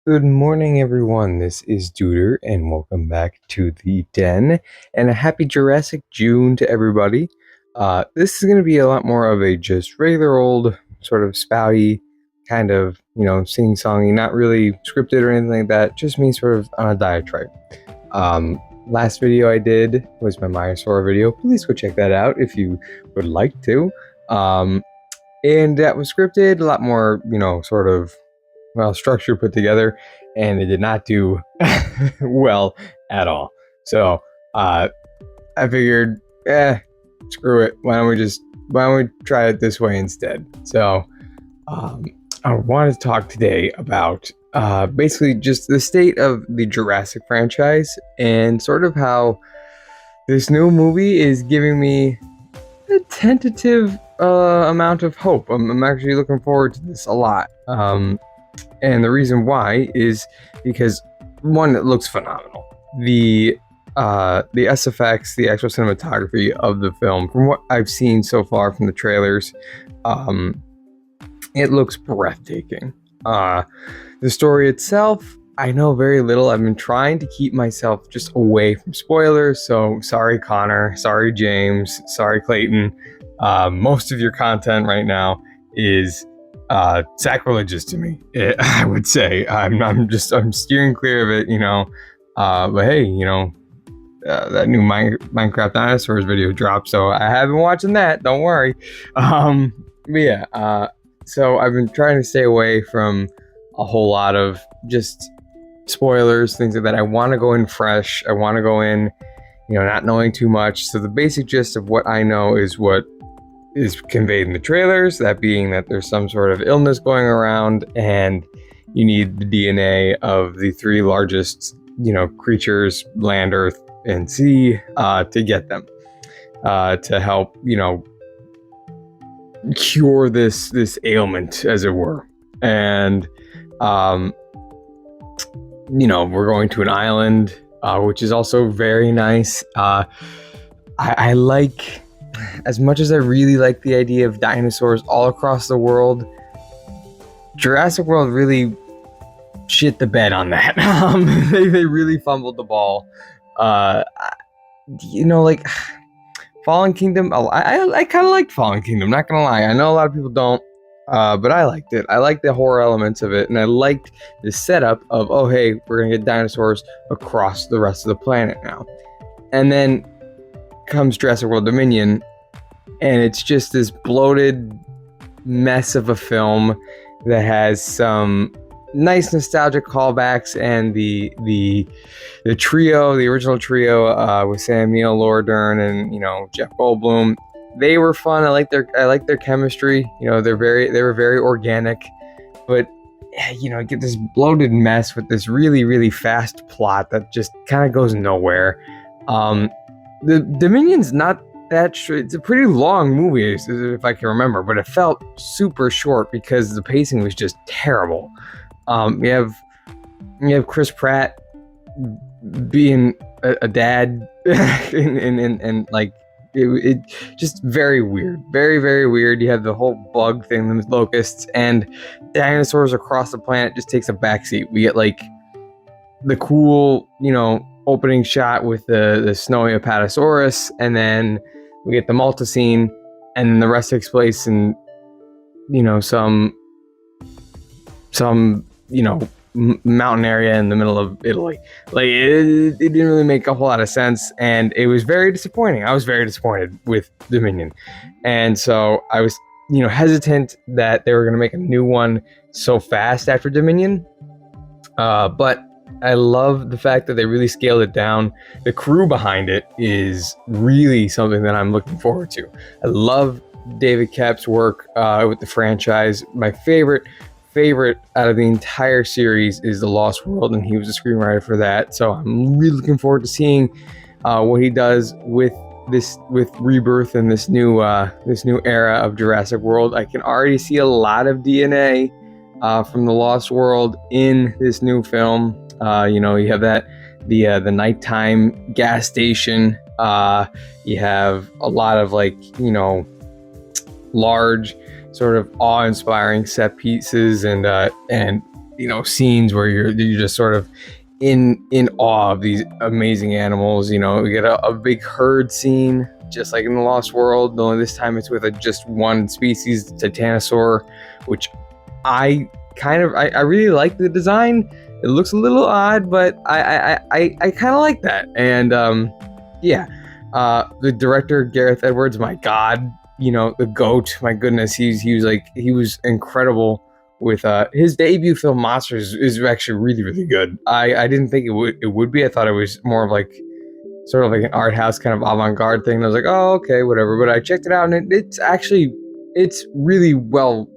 Good morning, everyone. This is Duder, and welcome back to the Den. And a happy Jurassic June to everybody. This is going to be a lot more of a just regular old sort of spouty kind of, sing-songy, not really scripted or anything like that. Just me sort of on a diatribe. Last video I did was my Myosaur video. Please go check that out if you would like to. And that was scripted, a lot more, sort of structure put together, and it did not do well at all. So I figured, screw it. Why don't we try it this way instead? So I wanted to talk today about basically just the state of the Jurassic franchise and sort of how this new movie is giving me a tentative amount of hope. I'm actually looking forward to this a lot. And the reason why is because, one, it looks phenomenal. The SFX, the actual cinematography of the film, from what I've seen so far from the trailers, it looks breathtaking. The story itself, I know very little. I've been trying to keep myself just away from spoilers, so sorry Connor, sorry James, sorry Clayton. Most of your content right now is sacrilegious to me, I would say. I'm steering clear of it, but hey, that new Minecraft dinosaurs video dropped, so I have been watching that, don't worry. But yeah, so I've been trying to stay away from a whole lot of just spoilers, things like that. I want to go in fresh. I want to go in, not knowing too much. So the basic gist of what I know is what is conveyed in the trailers, that being that there's some sort of illness going around and you need the DNA of the three largest, creatures, land, earth, and sea, to get them, to help, cure this ailment, as it were. And, we're going to an island, which is also very nice. I like, as much as I really like the idea of dinosaurs all across the world, Jurassic World really shit the bed on that. They really fumbled the ball. Like Fallen Kingdom, I kind of liked Fallen Kingdom, not gonna lie. I know a lot of people don't, but I liked it. I liked the horror elements of it, and I liked the setup of, oh hey, we're gonna get dinosaurs across the rest of the planet now. And then comes Jurassic World Dominion, and it's just this bloated mess of a film that has some nice nostalgic callbacks, and the trio, the original trio, with Sam Neill, Laura Dern, and Jeff Goldblum, they were fun. I like their chemistry. They were very organic, but you get this bloated mess with this really, really fast plot that just kind of goes nowhere. The Dominion's not that short. It's a pretty long movie, if I can remember, but it felt super short because the pacing was just terrible. You have Chris Pratt being a dad, and like it just very weird, very, very weird. You have the whole bug thing, the locusts, and dinosaurs across the planet just takes a backseat. We get like the cool, opening shot with the snowy Apatosaurus, and then we get the Malta scene, and then the rest takes place in some mountain area in the middle of Italy. Like it didn't really make a whole lot of sense, and it was very disappointing. I was very disappointed with Dominion, and so I was hesitant that they were going to make a new one so fast after Dominion, but I love the fact that they really scaled it down. The crew behind it is really something that I'm looking forward to. I love David Koepp's work with the franchise. My favorite out of the entire series is The Lost World, and he was a screenwriter for that. So I'm really looking forward to seeing what he does with Rebirth and this new era of Jurassic World. I can already see a lot of DNA from The Lost World in this new film. You have the nighttime gas station. You have a lot of large sort of awe-inspiring set pieces and scenes where you're just sort of in awe of these amazing animals. We get a big herd scene, just like in the Lost World, only this time it's with just one species, Titanosaur, which I really like the design. It looks a little odd, but I kind of like that. And yeah, the director Gareth Edwards, my God, the GOAT, my goodness, he was incredible with his debut film Monsters is actually really, really good. I didn't think it would be. I thought it was more of like sort of like an art house kind of avant-garde thing. And I was like, oh, okay, whatever. But I checked it out, and it's really well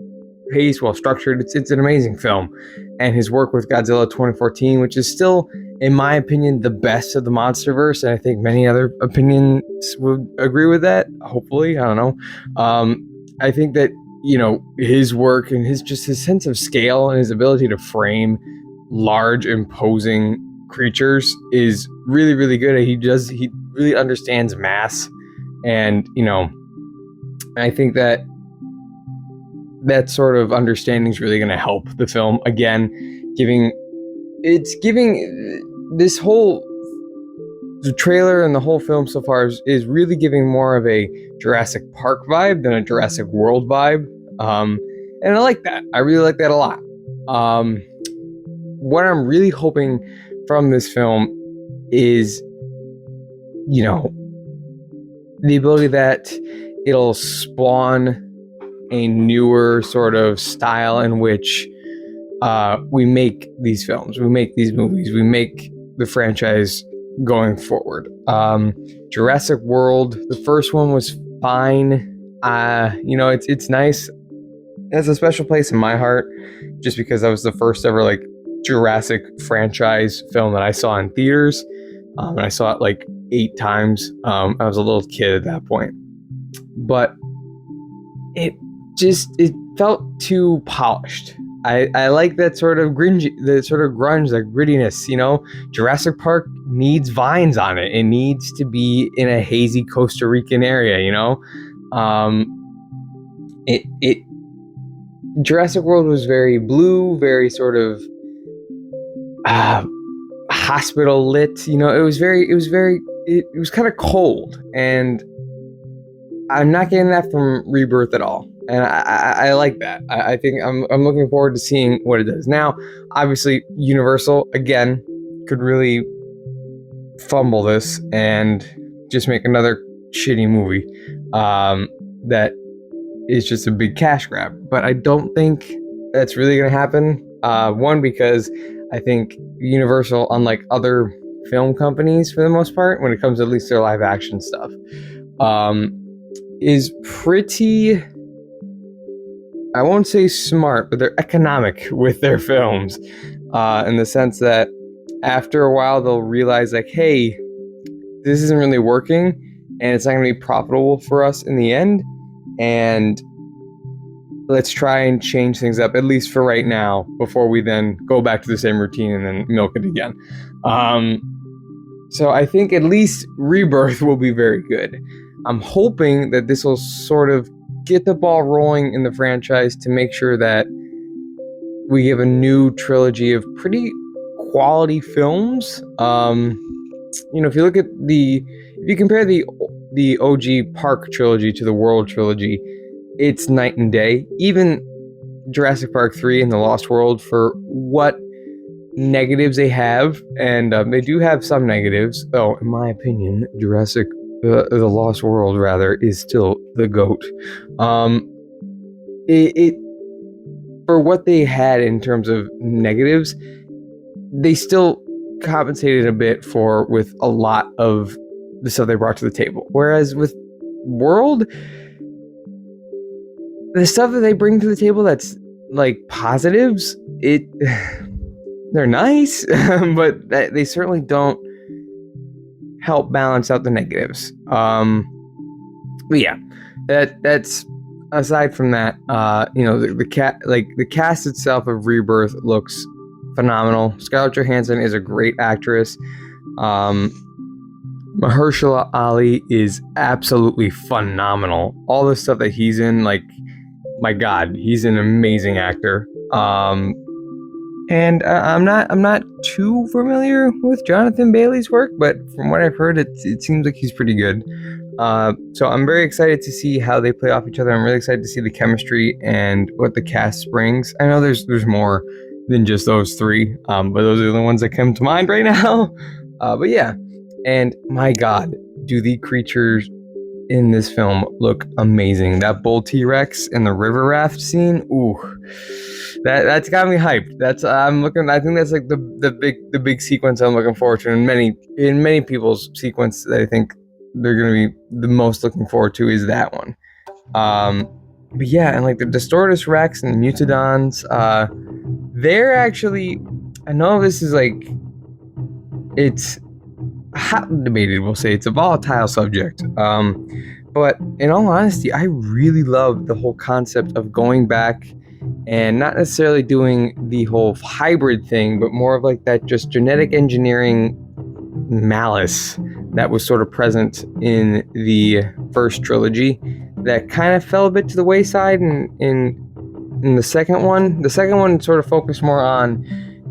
paced, well structured. It's an amazing film. And his work with Godzilla 2014, which is still, in my opinion, the best of the MonsterVerse, and I think many other opinions would agree with that. Hopefully, I don't know. I think that his work and his sense of scale and his ability to frame large, imposing creatures is really, really good. He really understands mass, and I think that sort of understanding is really going to help the film. Again, giving this whole the trailer and the whole film so far is really giving more of a Jurassic Park vibe than a Jurassic World vibe. And I like that. I really like that a lot. What I'm really hoping from this film is, the ability that it'll spawn a newer sort of style in which we make these films, we make these movies, we make the franchise going forward. Jurassic World, the first one was fine. It's nice. It has a special place in my heart just because that was the first ever like Jurassic franchise film that I saw in theaters. And I saw it like 8 times. I was a little kid at that point. But it felt too polished. I like that sort of grunge, that grittiness, Jurassic Park needs vines on it. It needs to be in a hazy Costa Rican area, Jurassic World was very blue, very sort of hospital lit, it was kind of cold, and I'm not getting that from Rebirth at all. And I like that. I think I'm looking forward to seeing what it does. Now, obviously, Universal, again, could really fumble this and just make another shitty movie that is just a big cash grab. But I don't think that's really going to happen. One, because I think Universal, unlike other film companies for the most part, when it comes to at least their live action stuff, is pretty... I won't say smart, but they're economic with their films, in the sense that after a while they'll realize like, hey, this isn't really working and it's not going to be profitable for us in the end, and let's try and change things up, at least for right now, before we then go back to the same routine and then milk it again. So I think at least Rebirth will be very good. I'm hoping that this will sort of get the ball rolling in the franchise to make sure that we give a new trilogy of pretty quality films. If you compare the OG Park trilogy to the World trilogy, it's night and day. Even Jurassic Park 3 and The Lost World, for what negatives they have, and they do have some negatives, though in my opinion, The Lost World, rather, is still the GOAT. It for what they had in terms of negatives, they still compensated a bit with a lot of the stuff they brought to the table. Whereas with World, the stuff that they bring to the table that's like positives, they're nice, but they certainly don't help balance out the negatives. But yeah, that's aside from that. The cast itself of Rebirth looks phenomenal. Scarlett Johansson is a great actress. Mahershala Ali is absolutely phenomenal. All the stuff that he's in, like, my God, he's an amazing actor. And I'm not too familiar with Jonathan Bailey's work, but from what I've heard, it seems like he's pretty good. So I'm very excited to see how they play off each other. I'm really excited to see the chemistry and what the cast brings. I know there's more than just those three, but those are the ones that come to mind right now. But yeah, and my God, do the creatures in this film look amazing. That bull T-Rex in the river raft scene, ooh, that's got me hyped. I think that's like the big sequence I'm looking forward to. In many people's sequence that I think they're gonna be the most looking forward to is that one. But yeah, and like the Distortus Rex and the Mutodons, they're actually, I know this is like, it's hotly debated, we'll say. It's a volatile subject. But in all honesty, I really love the whole concept of going back and not necessarily doing the whole hybrid thing, but more of like that just genetic engineering malice that was sort of present in the first trilogy that kind of fell a bit to the wayside in the second one. The second one sort of focused more on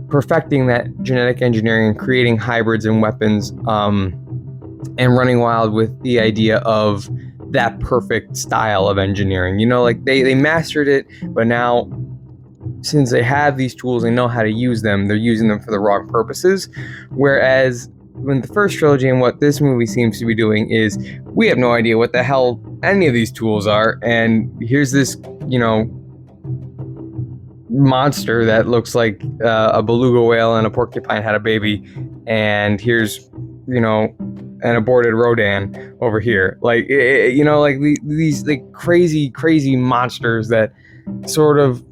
perfecting that genetic engineering and creating hybrids and weapons, and running wild with the idea of that perfect style of engineering. You know, like they mastered it, but now since they have these tools, they know how to use them, they're using them for the wrong purposes. Whereas in the first trilogy, and what this movie seems to be doing is, we have no idea what the hell any of these tools are, and here's this, you know, monster that looks like a beluga whale and a porcupine had a baby, and here's, you know, an aborted Rodan over here. Like, you know, like these like crazy monsters that sort of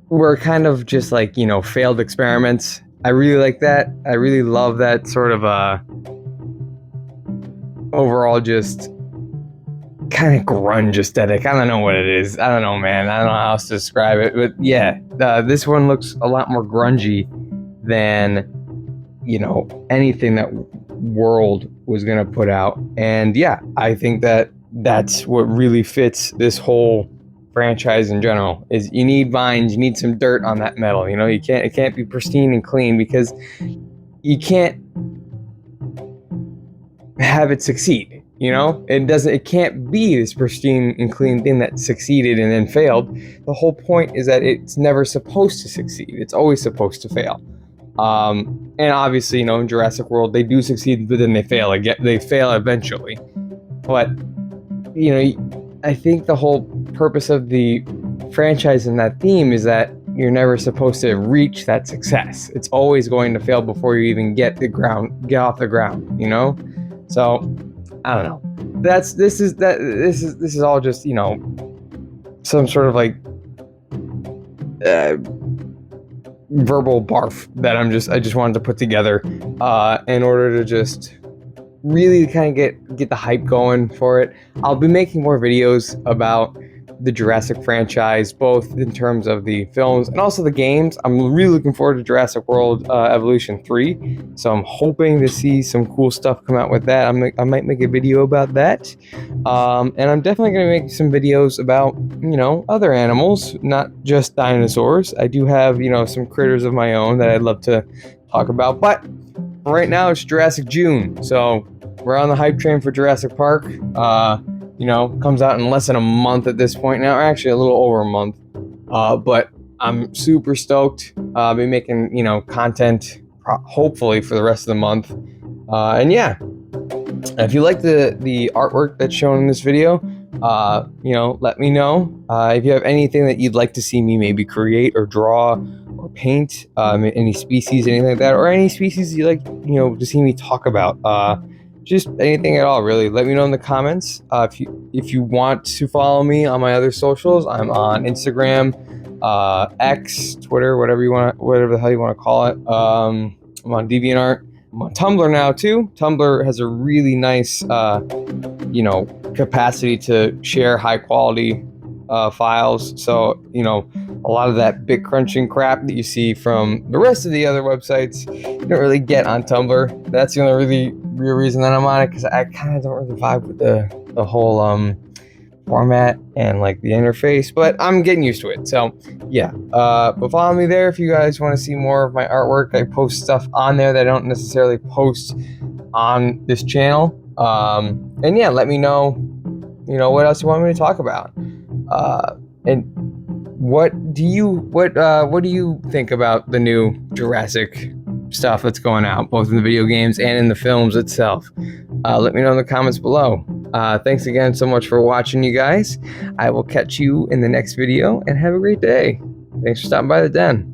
were kind of just like, you know, failed experiments. I really like that. I really love that sort of overall just kind of grunge aesthetic. I don't know what it is. I don't know, man. I don't know how else to describe it. But yeah, this one looks a lot more grungy than, you know, anything that World was going to put out. And yeah, I think that that's what really fits this whole franchise in general, is you need vines, you need some dirt on that metal. You know, it can't be pristine and clean, because you can't have it succeed. You know, it can't be this pristine and clean thing that succeeded and then failed. The whole point is that it's never supposed to succeed. It's always supposed to fail. And obviously, you know, in Jurassic World, they do succeed, but then they fail again. They fail eventually. But, you know, I think the whole purpose of the franchise and that theme is that you're never supposed to reach that success. It's always going to fail before you even get off the ground, you know? So, I don't know. This is all just, you know, some sort of like verbal barf that I just wanted to put together in order to just really kind of get the hype going for it. I'll be making more videos about the Jurassic franchise, both in terms of the films and also the games. I'm really looking forward to Jurassic World Evolution 3, so I'm hoping to see some cool stuff come out with that. I might make a video about that, and I'm definitely going to make some videos about, you know, other animals, not just dinosaurs. I do have, you know, some critters of my own that I'd love to talk about, but right now it's Jurassic June, so we're on the hype train for Jurassic Park. You know, comes out in less than a month at this point now, or actually a little over a month. But I'm super stoked. I'll be making, you know, content hopefully for the rest of the month. And yeah, if you like the artwork that's shown in this video, you know, let me know. If you have anything that you'd like to see me maybe create or draw or paint, any species, anything like that, or any species you like, you know, to see me talk about. Just anything at all, really. Let me know in the comments. If you want to follow me on my other socials, I'm on Instagram, X, Twitter, whatever the hell you want to call it. I'm on DeviantArt. I'm on Tumblr now too. Tumblr has a really nice, you know, capacity to share high quality files. So, you know, a lot of that bit crunching crap that you see from the rest of the other websites, you don't really get on Tumblr. That's the only real reason that I'm on it, because I kind of don't really vibe with the whole format and like the interface, but I'm getting used to it. So yeah, but follow me there if you guys want to see more of my artwork. I post stuff on there that I don't necessarily post on this channel. And yeah, let me know, what else you want me to talk about. And what do you think about the new Jurassic stuff that's going out, both in the video games and in the films itself? Let me know in the comments below. Thanks again so much for watching, you guys. I will catch you in the next video, and have a great day. Thanks for stopping by the den.